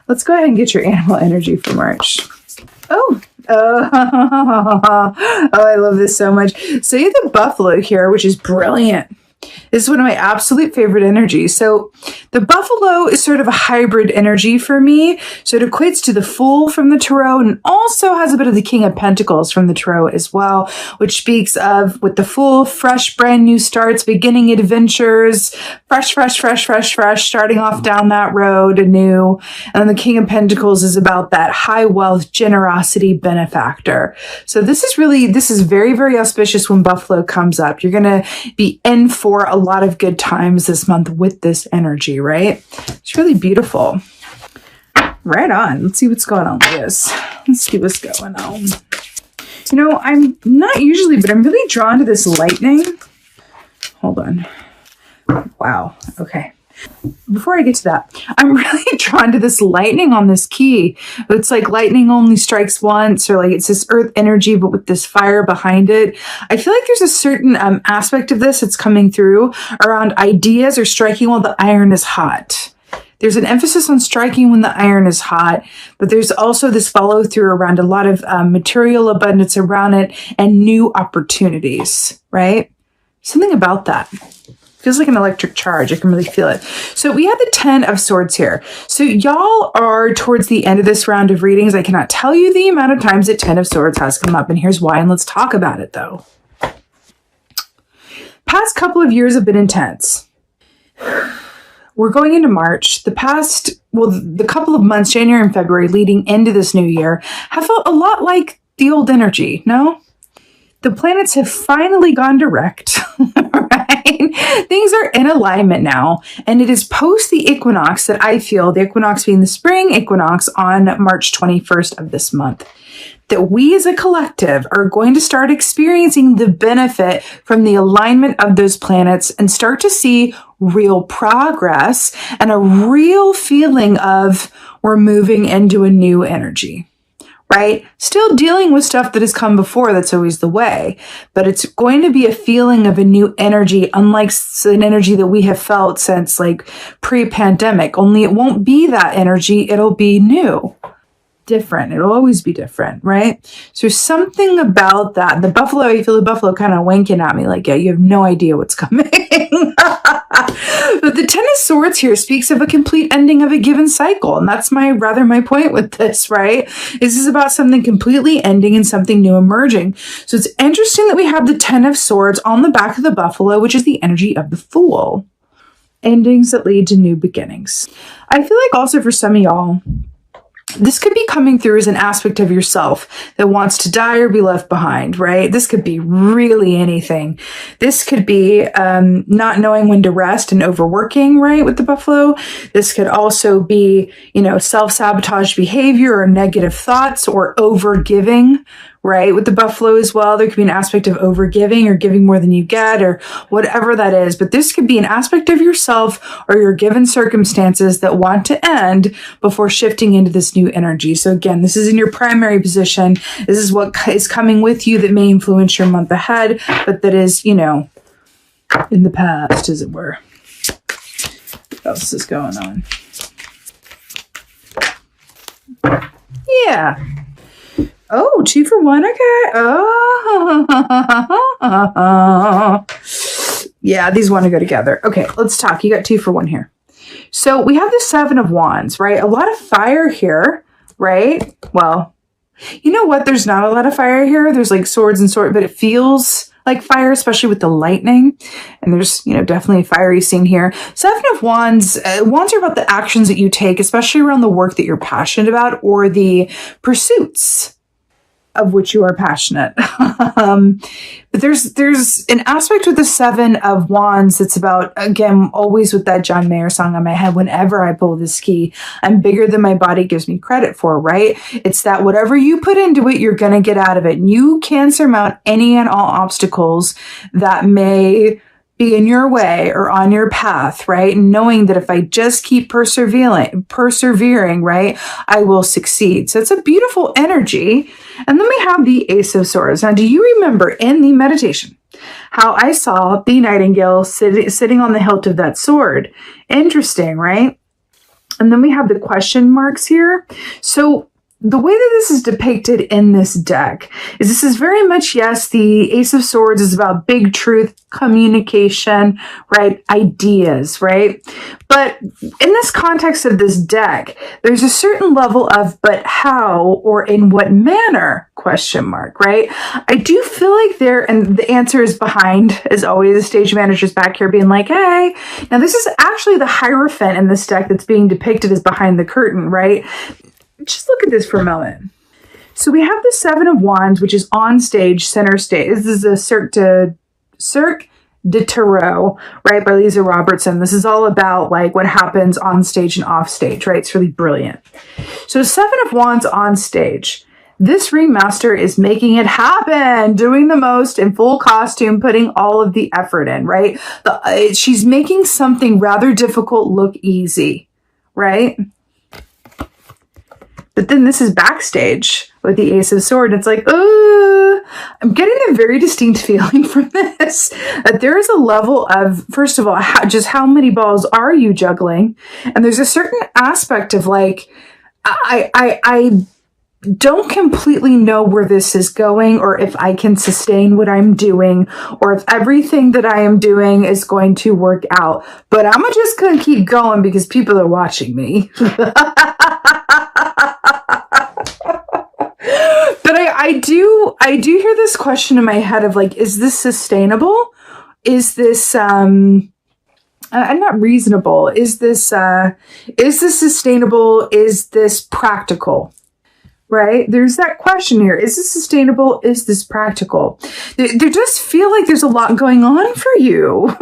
Let's go ahead and get your animal energy for March. Oh, I love this so much. So you have the buffalo here, which is brilliant. This is one of my absolute favorite energies. So the buffalo is sort of a hybrid energy for me. So it equates to the Fool from the Tarot and also has a bit of the King of Pentacles from the Tarot as well, which speaks of, with the Fool, fresh, brand new starts, beginning adventures, fresh, starting off down that road anew. And then the King of Pentacles is about that high wealth, generosity, benefactor. So this is very, very auspicious when buffalo comes up. You're going to be in for a lot of good times this month with this energy, right? It's really beautiful. Right on. Let's see what's going on with this. Let's see what's going on. You know, I'm not usually, but I'm really drawn to this lightning. Hold on. Wow. Okay. Before I get to that, I'm really drawn to this lightning on this key. It's like lightning only strikes once, or like it's this earth energy, but with this fire behind it. I feel like there's a certain aspect of this that's coming through around ideas or striking while the iron is hot. There's an emphasis on striking when the iron is hot, but there's also this follow through around a lot of material abundance around it and new opportunities, right? Something about that. Feels like an electric charge. I can really feel it. So we have the 10 of Swords here. So y'all are towards the end of this round of readings. I cannot tell you the amount of times that 10 of Swords has come up, and here's why, and let's talk about it though. Past couple of years have been intense. We're going into March. The couple of months, January and February leading into this new year, have felt a lot like the old energy, no? The planets have finally gone direct, right? Things are in alignment now, and it is post the equinox that I feel, the equinox being the spring equinox on March 21st of this month, that we as a collective are going to start experiencing the benefit from the alignment of those planets and start to see real progress and a real feeling of we're moving into a new energy. Right? Still dealing with stuff that has come before. That's always the way. But it's going to be a feeling of a new energy, unlike an energy that we have felt since like pre-pandemic. Only it won't be that energy. It'll be new. Different. It'll always be different, right? So there's something about that. The buffalo, I feel the buffalo kind of winking at me like, yeah, you have no idea what's coming. But the 10 of Swords here speaks of a complete ending of a given cycle. And that's my point with this, right? This is about something completely ending and something new emerging. So it's interesting that we have the 10 of Swords on the back of the buffalo, which is the energy of the Fool. Endings that lead to new beginnings. I feel like also for some of y'all, this could be coming through as an aspect of yourself that wants to die or be left behind, right? This could be really anything. This could be not knowing when to rest and overworking, right, with the buffalo. This could also be, self-sabotage behavior or negative thoughts or overgiving, right, with the buffalo as well. There could be an aspect of overgiving or giving more than you get or whatever that is. But this could be an aspect of yourself or your given circumstances that want to end before shifting into this new energy. So again, this is in your primary position. This is what is coming with you that may influence your month ahead, but that is, in the past, as it were. What else is going on? Yeah. Oh, 2 for 1. Okay. Oh. Yeah, these want to go together. Okay, let's talk. You got 2 for 1 here. So we have the 7 of Wands, right? A lot of fire here, right? Well, you know what? There's not a lot of fire here. There's like swords and swords, but it feels like fire, especially with the lightning. And there's, definitely a fiery scene here. 7 of Wands, Wands are about the actions that you take, especially around the work that you're passionate about or the pursuits of which you are passionate. But there's an aspect with the 7 of Wands that's about, again, always with that John Mayer song on my head, whenever I pull this key, I'm bigger than my body gives me credit for, right? It's that whatever you put into it, you're going to get out of it. And you can surmount any and all obstacles that may be in your way or on your path, right? And knowing that if I just keep persevering, right, I will succeed. So it's a beautiful energy. And then we have the Ace of Swords. Now, do you remember in the meditation how I saw the nightingale sitting on the hilt of that sword? Interesting, right? And then we have the question marks here. So the way that this is depicted in this deck is this is very much, yes, the Ace of Swords is about big truth, communication, right? Ideas, right? But in this context of this deck, there's a certain level of, but how or in what manner, question mark, right? I do feel like and the answer is behind, as always, the stage manager's back here being like, hey, now this is actually the Hierophant in this deck that's being depicted as behind the curtain, right? Just look at this for a moment. So we have the Seven of Wands, which is on stage, center stage. This is a Cirque de Tarot, right, by Lisa Robertson. This is all about like what happens on stage and off stage, right? It's really brilliant. So Seven of Wands on stage. This ringmaster is making it happen, doing the most in full costume, putting all of the effort in, right? She's making something rather difficult look easy, right? But then this is backstage with the Ace of Swords. It's like, I'm getting a very distinct feeling from this. That there is a level of, first of all, just how many balls are you juggling? And there's a certain aspect of like, I don't completely know where this is going, or if I can sustain what I'm doing, or if everything that I am doing is going to work out. But I'm just going to keep going because people are watching me. But I do hear this question in my head of like, is this sustainable? Is this not reasonable? Is this sustainable? Is this practical? Right? There's that question here. Is this sustainable? Is this practical? There does feel like there's a lot going on for you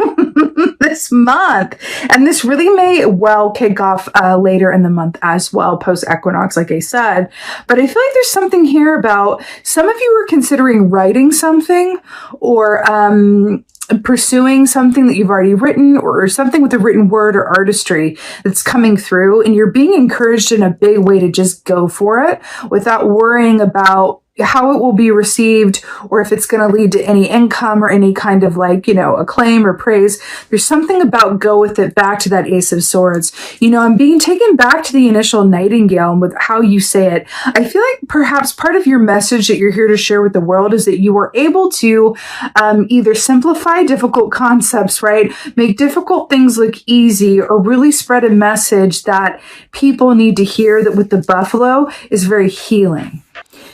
this month. And this really may well kick off later in the month as well, post-equinox, like I said. But I feel like there's something here about some of you were considering writing something or pursuing something that you've already written or something with a written word or artistry that's coming through, and you're being encouraged in a big way to just go for it without worrying about how it will be received or if it's going to lead to any income or any kind of like, acclaim or praise. There's something about go with it, back to that Ace of Swords. I'm being taken back to the initial Nightingale and with how you say it. I feel like perhaps part of your message that you're here to share with the world is that you were able to either simplify difficult concepts, right? Make difficult things look easy, or really spread a message that people need to hear that with the buffalo is very healing.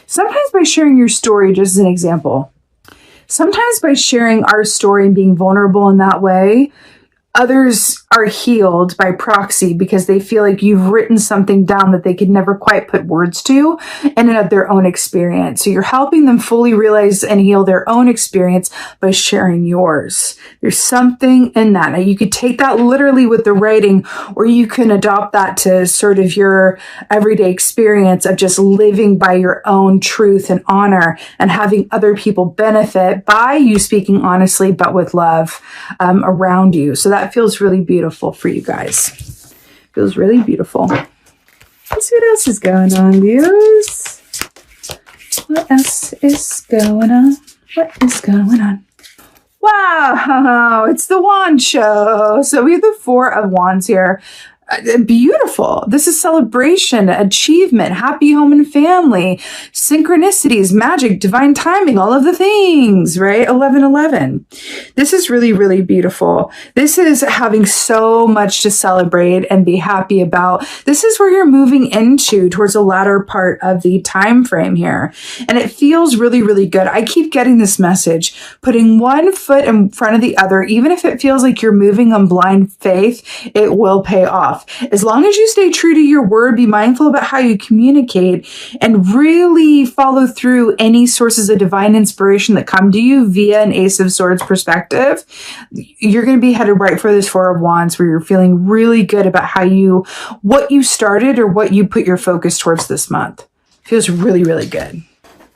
Sometimes by sharing your story, just as an example, sometimes by sharing our story and being vulnerable in that way, others are healed by proxy because they feel like you've written something down that they could never quite put words to in and of their own experience. So you're helping them fully realize and heal their own experience by sharing yours. There's something in that. Now, you could take that literally with the writing, or you can adopt that to sort of your everyday experience of just living by your own truth and honor and having other people benefit by you speaking honestly, but with love around you. So that feels really beautiful for you guys. Feels really beautiful. Let's see what else is going on, views. What else is going on? What is going on? Wow, it's the Wand Show. So we have the Four of Wands here. Beautiful. This is celebration, achievement, happy home and family, synchronicities, magic, divine timing, all of the things, right? 1111. This is really, really beautiful. This is having so much to celebrate and be happy about. This is where you're moving into towards the latter part of the time frame here. And it feels really, really good. I keep getting this message, putting one foot in front of the other, even if it feels like you're moving on blind faith, it will pay off. As long as you stay true to your word, be mindful about how you communicate, and really follow through any sources of divine inspiration that come to you via an Ace of Swords perspective, you're going to be headed right for this Four of Wands, where you're feeling really good about what you started or what you put your focus towards this month. Feels really, really good.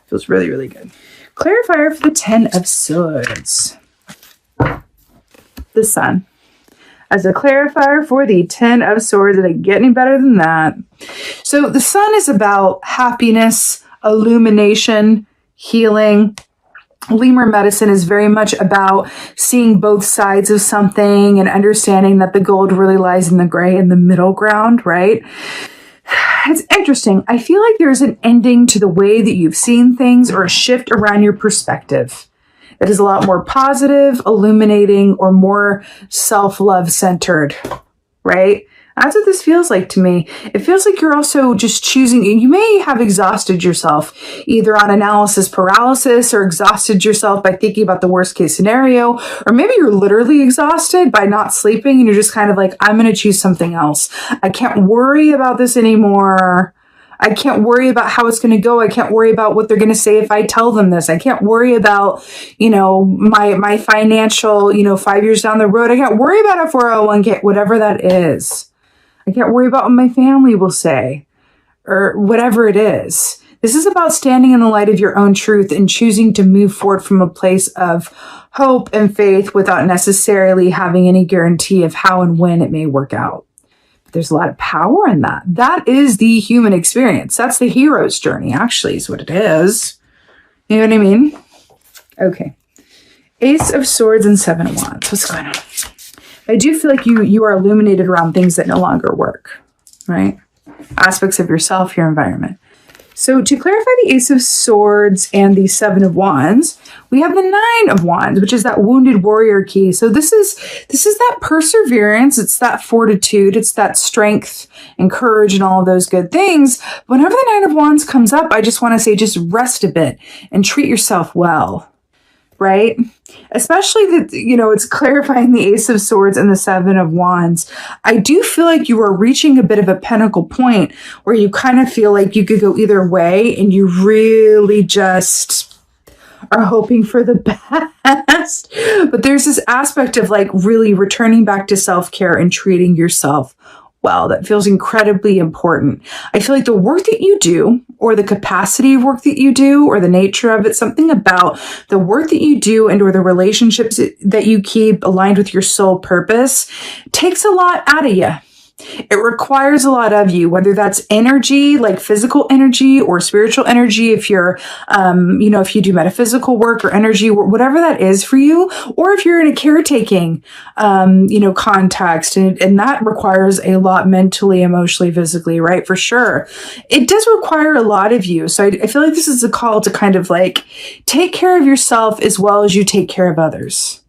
Feels really, really good. Clarifier for the Ten of Swords. The Sun. As a clarifier for the Ten of Swords, did it get any better than that? So the Sun is about happiness, illumination, healing, Lemur medicine is very much about seeing both sides of something and understanding that the gold really lies in the gray in the middle ground, right? It's interesting. I feel like there's an ending to the way that you've seen things or a shift around your perspective that is a lot more positive, illuminating, or more self-love centered, right? That's what this feels like to me. It feels like you're also just choosing, you may have exhausted yourself either on analysis paralysis or exhausted yourself by thinking about the worst case scenario, or maybe you're literally exhausted by not sleeping and you're just kind of like, I'm going to choose something else. I can't worry about this anymore. I can't worry about how it's going to go. I can't worry about what they're going to say if I tell them this. I can't worry about, my financial, 5 years down the road. I can't worry about a 401k, whatever that is. I can't worry about what my family will say or whatever it is. This is about standing in the light of your own truth and choosing to move forward from a place of hope and faith without necessarily having any guarantee of how and when it may work out. But there's a lot of power in that. That is the human experience. That's the hero's journey, actually, is what it is. You know what I mean? Okay. Ace of Swords and Seven of Wands. What's going on? I do feel like you are illuminated around things that no longer work, right? Aspects of yourself, your environment. So to clarify the Ace of Swords and the Seven of Wands, we have the Nine of Wands, which is that wounded warrior key. So this is that perseverance. It's that fortitude. It's that strength and courage and all of those good things. Whenever the Nine of Wands comes up, I just want to say, just rest a bit and treat yourself well. Right? Especially that, it's clarifying the Ace of Swords and the Seven of Wands. I do feel like you are reaching a bit of a pinnacle point where you kind of feel like you could go either way and you really just are hoping for the best. But there's this aspect of like really returning back to self-care and treating yourself well. That feels incredibly important. I feel like the work that you do, or the capacity of work that you do, or the nature of it, something about the work that you do and or the relationships that you keep aligned with your soul purpose takes a lot out of you. It requires a lot of you, whether that's energy, like physical energy or spiritual energy. If you're, if you do metaphysical work or energy, whatever that is for you, or if you're in a caretaking, context, and that requires a lot mentally, emotionally, physically, right? For sure. It does require a lot of you. So I feel like this is a call to kind of like take care of yourself as well as you take care of others.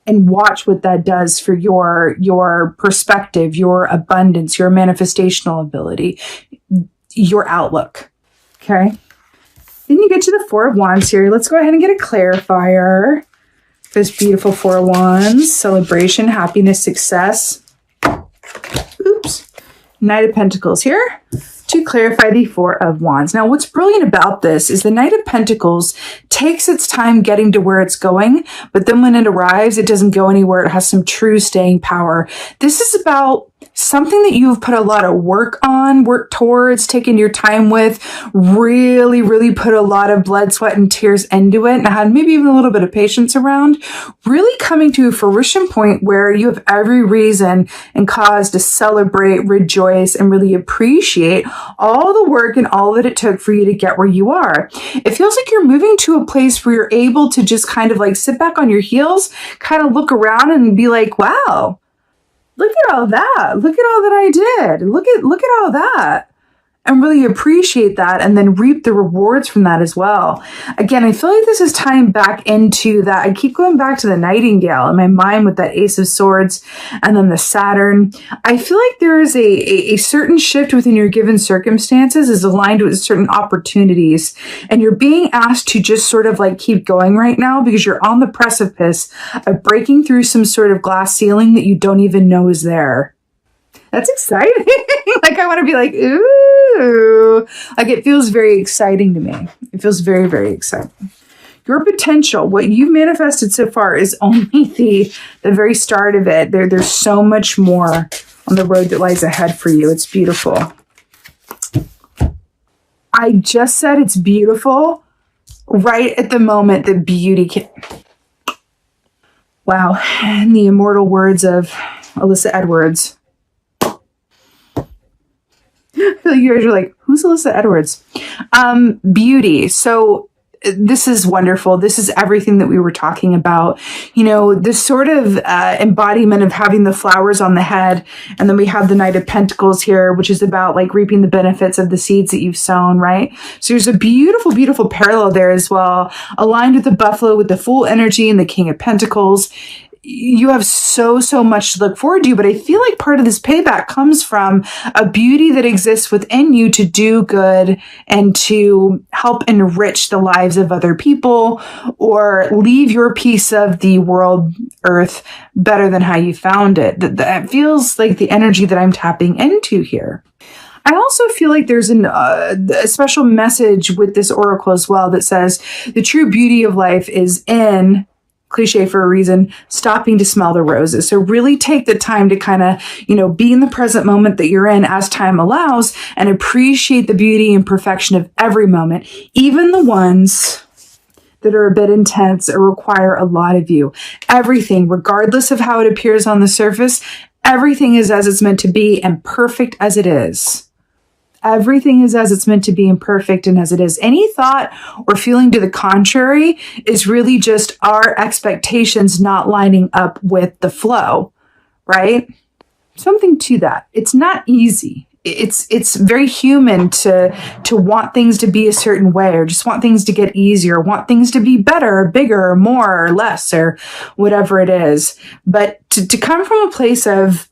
And watch what that does for your perspective, your abundance, your manifestational ability, your outlook. Okay. Then you get to the Four of Wands here. Let's go ahead and get a clarifier. This beautiful Four of Wands, celebration, happiness, success. Oops. Knight of Pentacles here to clarify the Four of Wands. Now, what's brilliant about this is the Knight of Pentacles takes its time getting to where it's going, but then when it arrives, it doesn't go anywhere. It has some true staying power. This is about something that you've put a lot of work towards, taken your time with, really, really put a lot of blood, sweat, and tears into it, and had maybe even a little bit of patience around, really coming to a fruition point where you have every reason and cause to celebrate, rejoice, and really appreciate all the work and all that it took for you to get where you are. It feels like you're moving to a place where you're able to just kind of like sit back on your heels, kind of look around and be like, wow, look at all that. Look at all that I did. Look at all that. And really appreciate that and then reap the rewards from that as well. Again, I feel like this is tying back into that. I keep going back to the Nightingale in my mind with that Ace of Swords and then the Saturn. I feel like there is a certain shift within your given circumstances is aligned with certain opportunities. And you're being asked to just sort of like keep going right now because you're on the precipice of breaking through some sort of glass ceiling that you don't even know is there. That's exciting. Like I want to be like, ooh, like it feels very exciting to me. It feels very, very exciting. Your potential, what you've manifested so far is only the very start of it. There's so much more on the road that lies ahead for you. It's beautiful. I just said it's beautiful right at the moment that beauty can. Wow. And the immortal words of Alyssa Edwards. I feel like you guys are like, who's Alyssa Edwards? Beauty. So this is wonderful. This is everything that we were talking about. This sort of embodiment of having the flowers on the head. And then we have the Knight of Pentacles here, which is about like reaping the benefits of the seeds that you've sown, right? So there's a beautiful, beautiful parallel there as well, aligned with the buffalo, with the Fool energy and the King of Pentacles. You have so much to look forward to, but I feel like part of this payback comes from a beauty that exists within you to do good and to help enrich the lives of other people, or leave your piece of the world, earth, better than how you found it. That feels like the energy that I'm tapping into here. I also feel like there's a special message with this oracle as well that says the true beauty of life is in, cliche for a reason, stopping to smell the roses. So really take the time to kind of, be in the present moment that you're in as time allows, and appreciate the beauty and perfection of every moment, even the ones that are a bit intense or require a lot of you. Everything, regardless of how it appears on the surface, everything is as it's meant to be and perfect as it is. Everything is as it's meant to be and perfect and as it is. Any thought or feeling to the contrary is really just our expectations not lining up with the flow, right? Something to that. It's not easy. It's very human to want things to be a certain way, or just want things to get easier, want things to be better, or bigger, or more, or less, or whatever it is. But to come from a place of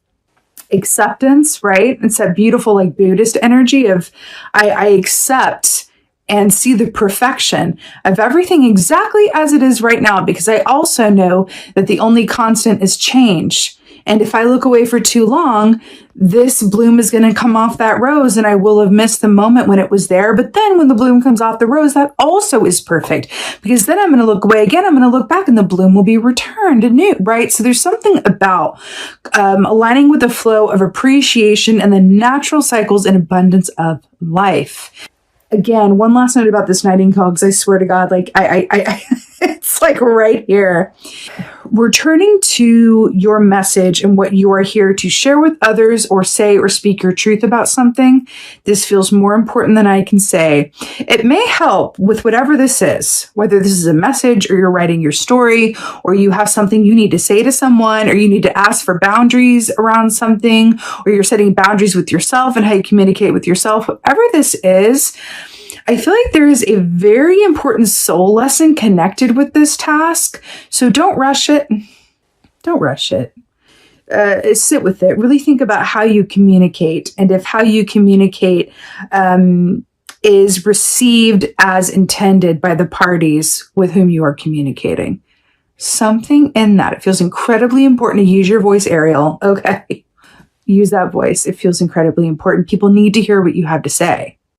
acceptance, right? It's that beautiful, like Buddhist energy of I accept and see the perfection of everything exactly as it is right now, because I also know that the only constant is change. And if I look away for too long, this bloom is going to come off that rose and I will have missed the moment when it was there. But then when the bloom comes off the rose, that also is perfect, because then I'm going to look away again. I'm going to look back and the bloom will be returned anew, right? So there's something about aligning with the flow of appreciation and the natural cycles and abundance of life. Again, one last note about this nightingale, because I swear to God, like I it's like right here. Returning to your message and what you are here to share with others, or say or speak your truth about something, this feels more important than I can say. It may help with whatever this is, whether this is a message, or you're writing your story, or you have something you need to say to someone, or you need to ask for boundaries around something, or you're setting boundaries with yourself and how you communicate with yourself. Whatever this is, I feel like there is a very important soul lesson connected with this task. So don't rush it. Don't rush it. Sit with it. Really think about how you communicate, and if how you communicate is received as intended by the parties with whom you are communicating. Something in that. It feels incredibly important to use your voice, Ariel. Okay. Use that voice. It feels incredibly important. People need to hear what you have to say.